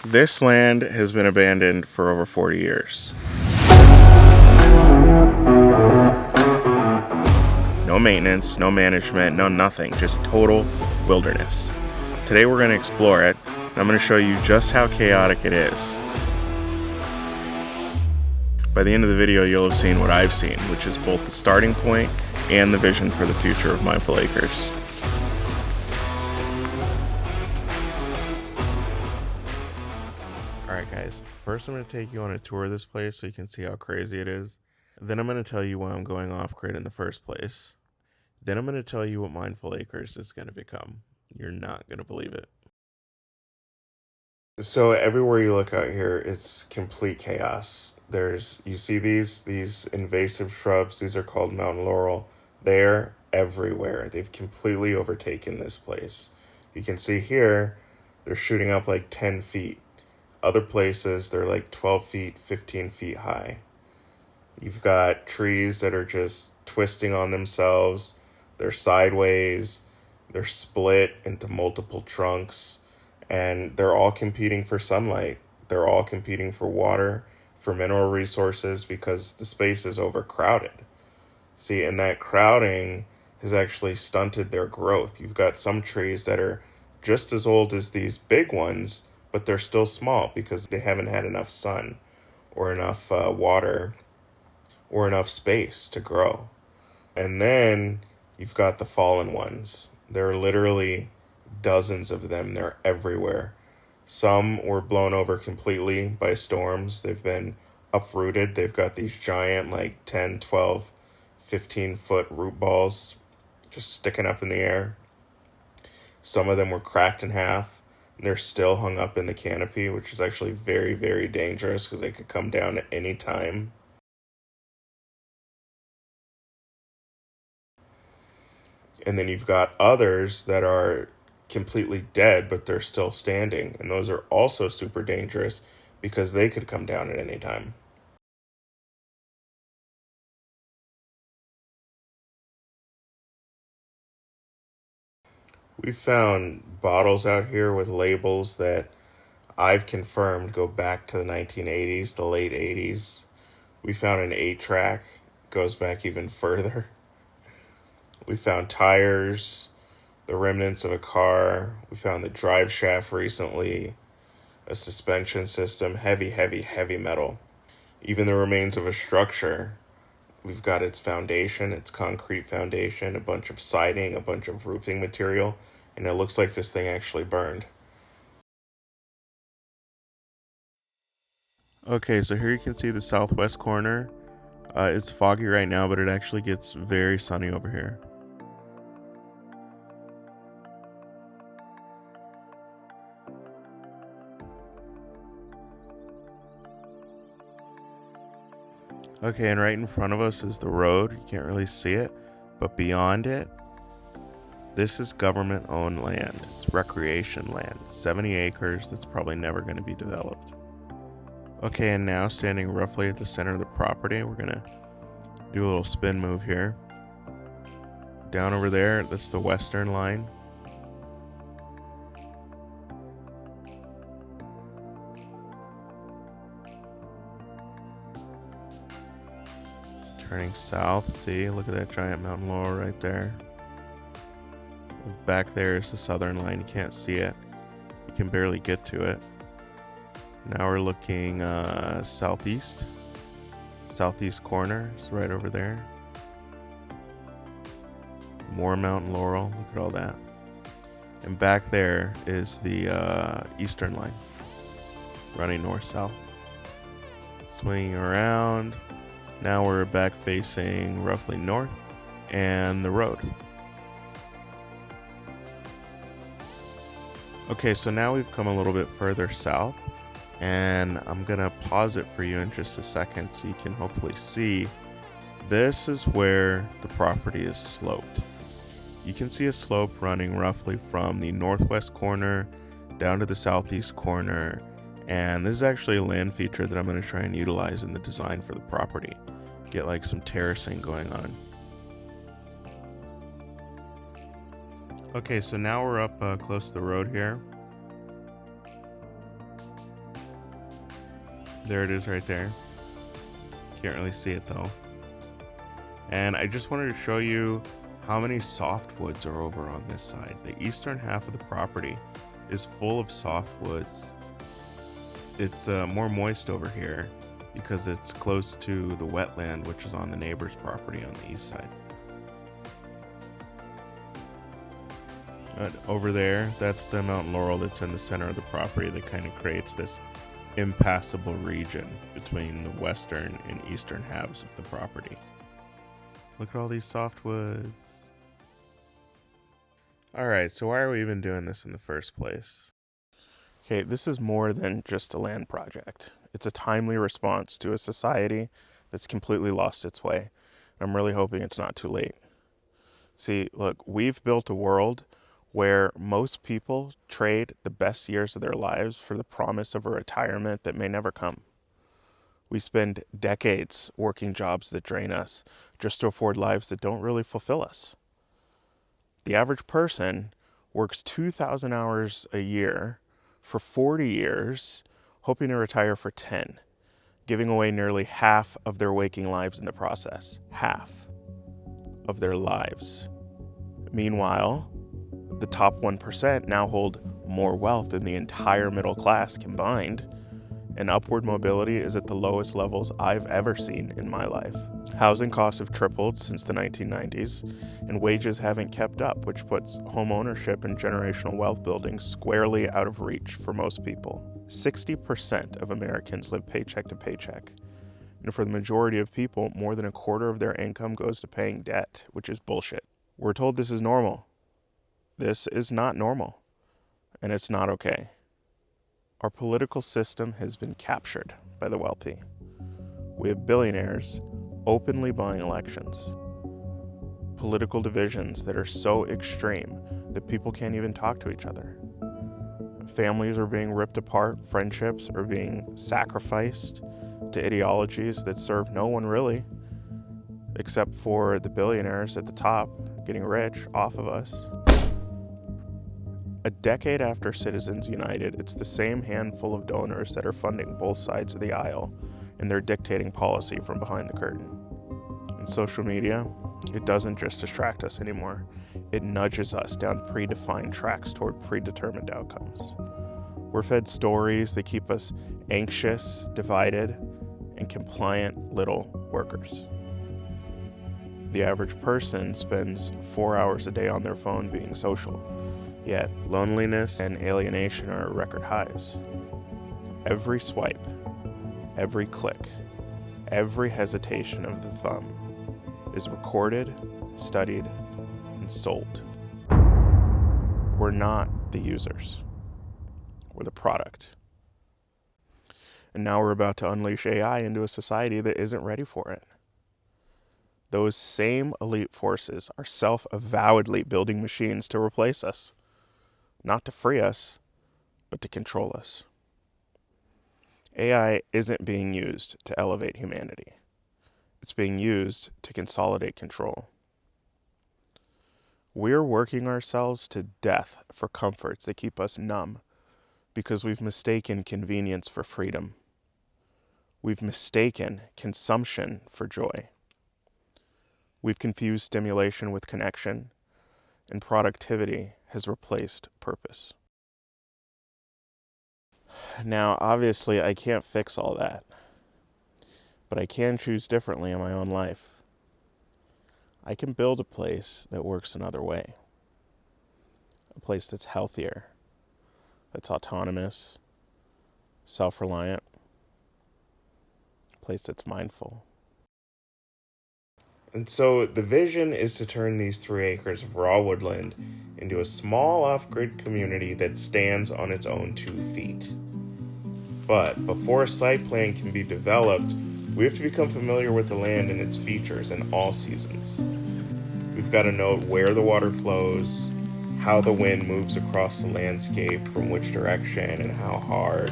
This land has been abandoned for over 40 years. No maintenance, no management, no nothing, just total wilderness. Today we're going to explore it, and I'm going to show you just how chaotic it is. By the end of the video, you'll have seen what I've seen, which is both the starting point and the vision for the future of Mindful Acres. Alright guys, first I'm going to take you on a tour of this place so you can see how crazy it is. Then I'm going to tell you why I'm going off-grid in the first place. Then I'm going to tell you what Mindful Acres is going to become. You're not going to believe it. So everywhere you look out here, it's complete chaos. You see these invasive shrubs, these are called mountain laurel. They're everywhere. They've completely overtaken this place. You can see here, they're shooting up like 10 feet. Other places, they're like 12 feet, 15 feet high. You've got trees that are just twisting on themselves. They're sideways. They're split into multiple trunks. And they're all competing for sunlight. They're all competing for water, for mineral resources, because the space is overcrowded. See, and that crowding has actually stunted their growth. You've got some trees that are just as old as these big ones, but they're still small because they haven't had enough sun or enough water or enough space to grow. And then you've got the fallen ones. There are literally dozens of them. They're everywhere. Some were blown over completely by storms. They've been uprooted. They've got these giant, like 10, 12, 15-foot root balls just sticking up in the air. Some of them were cracked in half. They're still hung up in the canopy, which is actually very, very dangerous because they could come down at any time. And then you've got others that are completely dead, but they're still standing. And those are also super dangerous because they could come down at any time. We found bottles out here with labels that I've confirmed go back to the 1980s, the late 80s. We found an 8-track, goes back even further. We found tires, the remnants of a car. We found the drive shaft recently, a suspension system, heavy, heavy, heavy metal. Even the remains of a structure. We've got its foundation, its concrete foundation, a bunch of siding, a bunch of roofing material, and it looks like this thing actually burned. Okay, so here you can see the southwest corner. It's foggy right now, but it actually gets very sunny over here. Okay, and right in front of us is the road. You can't really see it, but beyond it, this is government-owned land. It's recreation land, 70 acres that's probably never going to be developed. Okay, and now standing roughly at the center of the property, we're going to do a little spin move here. Down over there, that's the western line. Turning south, see, look at that giant mountain laurel right there. Back there is the southern line, you can't see it. You can barely get to it. Now we're looking southeast. Southeast corner is right over there. More mountain laurel, look at all that. And back there is the eastern line, running north-south. Swinging around. Now we're back facing roughly north and the road. Okay, so now we've come a little bit further south, and I'm gonna pause it for you in just a second so you can hopefully see. This is where the property is sloped. You can see a slope running roughly from the northwest corner down to the southeast corner, and this is actually a land feature that I'm going to try and utilize in the design for the property. Get like some terracing going on. Okay, so now we're up close to the road here. There it is right there. Can't really see it though. And I just wanted to show you how many softwoods are over on this side. The eastern half of the property is full of softwoods. It's more moist over here because it's close to the wetland, which is on the neighbor's property on the east side. Over there, that's the Mountain Laurel that's in the center of the property that kind of creates this impassable region between the western and eastern halves of the property. Look at all these softwoods. Alright, so why are we even doing this in the first place? Okay, this is more than just a land project. It's a timely response to a society that's completely lost its way. I'm really hoping it's not too late. See, look, we've built a world where most people trade the best years of their lives for the promise of a retirement that may never come. We spend decades working jobs that drain us just to afford lives that don't really fulfill us. The average person works 2,000 hours a year for 40 years, hoping to retire for 10, giving away nearly half of their waking lives in the process. Half of their lives. Meanwhile, the top 1% now hold more wealth than the entire middle class combined, and upward mobility is at the lowest levels I've ever seen in my life. Housing costs have tripled since the 1990s, and wages haven't kept up, which puts home ownership and generational wealth building squarely out of reach for most people. 60% of Americans live paycheck to paycheck, and for the majority of people, more than a quarter of their income goes to paying debt, which is bullshit. We're told this is normal. This is not normal, and it's not okay. Our political system has been captured by the wealthy. We have billionaires openly buying elections. Political divisions that are so extreme that people can't even talk to each other. Families are being ripped apart, friendships are being sacrificed to ideologies that serve no one really, except for the billionaires at the top getting rich off of us. A decade after Citizens United, it's the same handful of donors that are funding both sides of the aisle, and they're dictating policy from behind the curtain. In social media, it doesn't just distract us anymore. It nudges us down predefined tracks toward predetermined outcomes. We're fed stories that keep us anxious, divided, and compliant little workers. The average person spends 4 hours a day on their phone being social. Yet, loneliness and alienation are at record highs. Every swipe, every click, every hesitation of the thumb is recorded, studied, and sold. We're not the users. We're the product. And now we're about to unleash AI into a society that isn't ready for it. Those same elite forces are self-avowedly building machines to replace us. Not to free us, but to control us. AI isn't being used to elevate humanity. It's being used to consolidate control. We're working ourselves to death for comforts that keep us numb because we've mistaken convenience for freedom. We've mistaken consumption for joy. We've confused stimulation with connection, and productivity has replaced purpose. Now, obviously, I can't fix all that, but I can choose differently in my own life. I can build a place that works another way, a place that's healthier, that's autonomous, self-reliant, a place that's mindful. And so the vision is to turn these 3 acres of raw woodland into a small off-grid community that stands on its own 2 feet. But before a site plan can be developed, we have to become familiar with the land and its features in all seasons. We've got to note where the water flows, how the wind moves across the landscape, from which direction and how hard,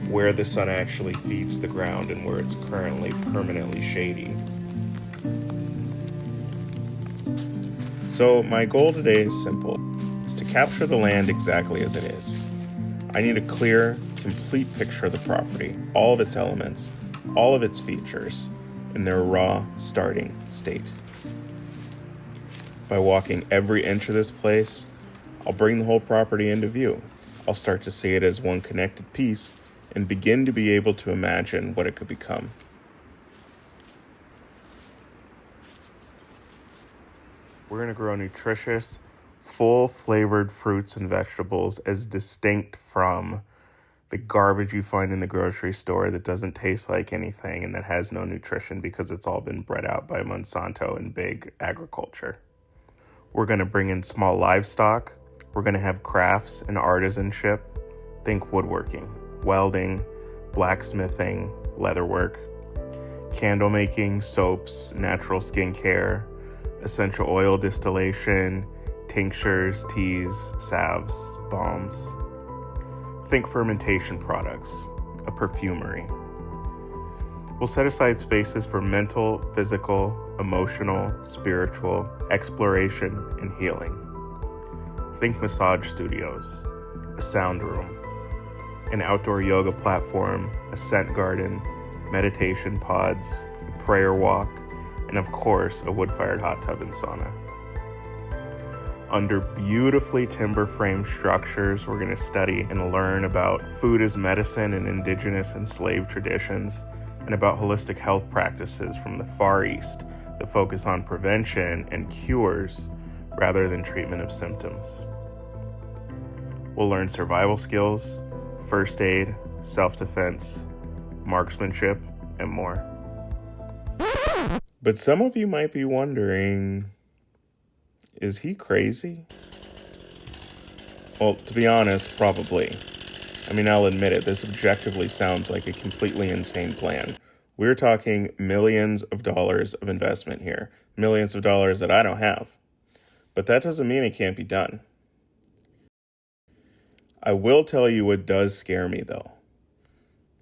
where the sun actually feeds the ground and where it's currently permanently shady. So my goal today is simple. It's to capture the land exactly as it is. I need a clear, complete picture of the property, all of its elements, all of its features, in their raw starting state. By walking every inch of this place, I'll bring the whole property into view. I'll start to see it as one connected piece and begin to be able to imagine what it could become. We're going to grow nutritious, full-flavored fruits and vegetables as distinct from the garbage you find in the grocery store that doesn't taste like anything and that has no nutrition because it's all been bred out by Monsanto and big agriculture. We're going to bring in small livestock. We're going to have crafts and artisanship. Think woodworking, welding, blacksmithing, leatherwork, candle making, soaps, natural skincare, essential oil distillation, tinctures, teas, salves, balms. Think fermentation products, a perfumery. We'll set aside spaces for mental, physical, emotional, spiritual exploration and healing. Think massage studios, a sound room, an outdoor yoga platform, a scent garden, meditation pods, a prayer walk, and of course, a wood-fired hot tub and sauna. Under beautifully timber-framed structures, we're going to study and learn about food as medicine and indigenous enslaved traditions, and about holistic health practices from the Far East that focus on prevention and cures rather than treatment of symptoms. We'll learn survival skills, first aid, self-defense, marksmanship, and more. But some of you might be wondering, is he crazy? Well, to be honest, probably. I mean, I'll admit it, this objectively sounds like a completely insane plan. We're talking millions of dollars of investment here, millions of dollars that I don't have. But that doesn't mean it can't be done. I will tell you what does scare me, though.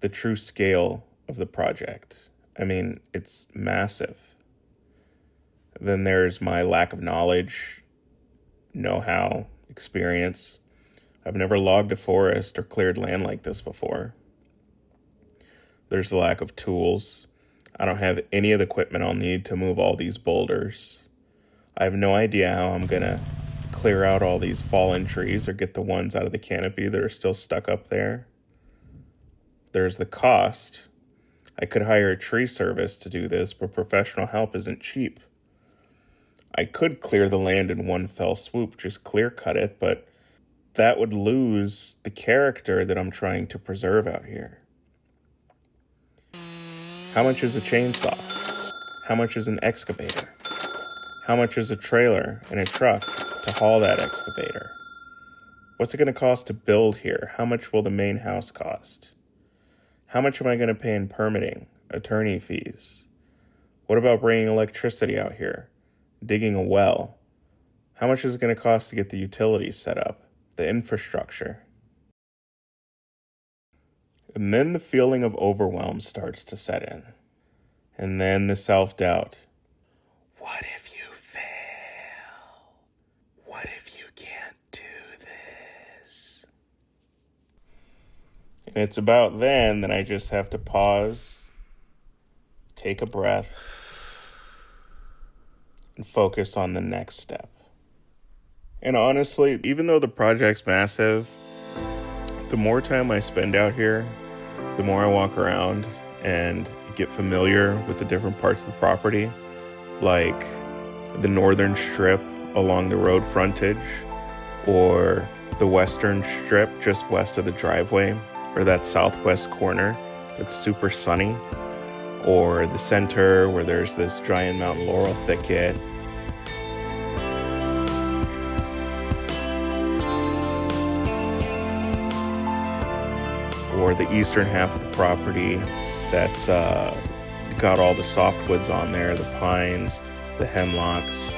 The true scale of the project. I mean, it's massive. Then there's my lack of knowledge, know-how, experience. I've never logged a forest or cleared land like this before. There's the lack of tools. I don't have any of the equipment I'll need to move all these boulders. I have no idea how I'm going to clear out all these fallen trees or get the ones out of the canopy that are still stuck up there. There's the cost. I could hire a tree service to do this, but professional help isn't cheap. I could clear the land in one fell swoop, just clear cut it, but that would lose the character that I'm trying to preserve out here. How much is a chainsaw? How much is an excavator? How much is a trailer and a truck to haul that excavator? What's it going to cost to build here? How much will the main house cost? How much am I going to pay in permitting, attorney fees? What about bringing electricity out here? Digging a well? How much is it going to cost to get the utilities set up, the infrastructure? And then the feeling of overwhelm starts to set in. And then the self-doubt. What if you fail? What if you can't do this? And it's about then that I just have to pause, take a breath, and focus on the next step. And honestly, even though the project's massive, the more time I spend out here, the more I walk around and get familiar with the different parts of the property, like the northern strip along the road frontage, or the western strip just west of the driveway, or that southwest corner that's super sunny, or the center where there's this giant mountain laurel thicket. Or the eastern half of the property that's got all the softwoods on there, the pines, the hemlocks.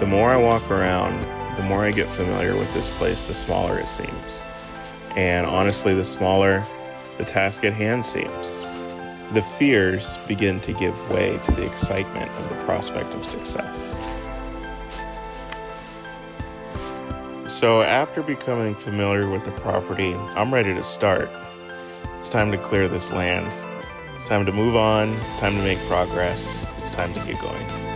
The more I walk around, the more I get familiar with this place, the smaller it seems. And honestly, the smaller the task at hand seems. The fears begin to give way to the excitement of the prospect of success. So after becoming familiar with the property, I'm ready to start. It's time to clear this land. It's time to move on. It's time to make progress. It's time to get going.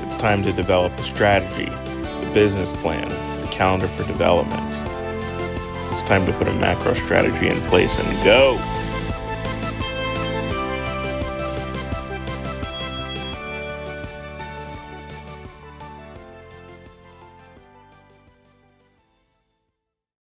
It's time to develop the strategy, the business plan, the calendar for development. It's time to put a macro strategy in place and go.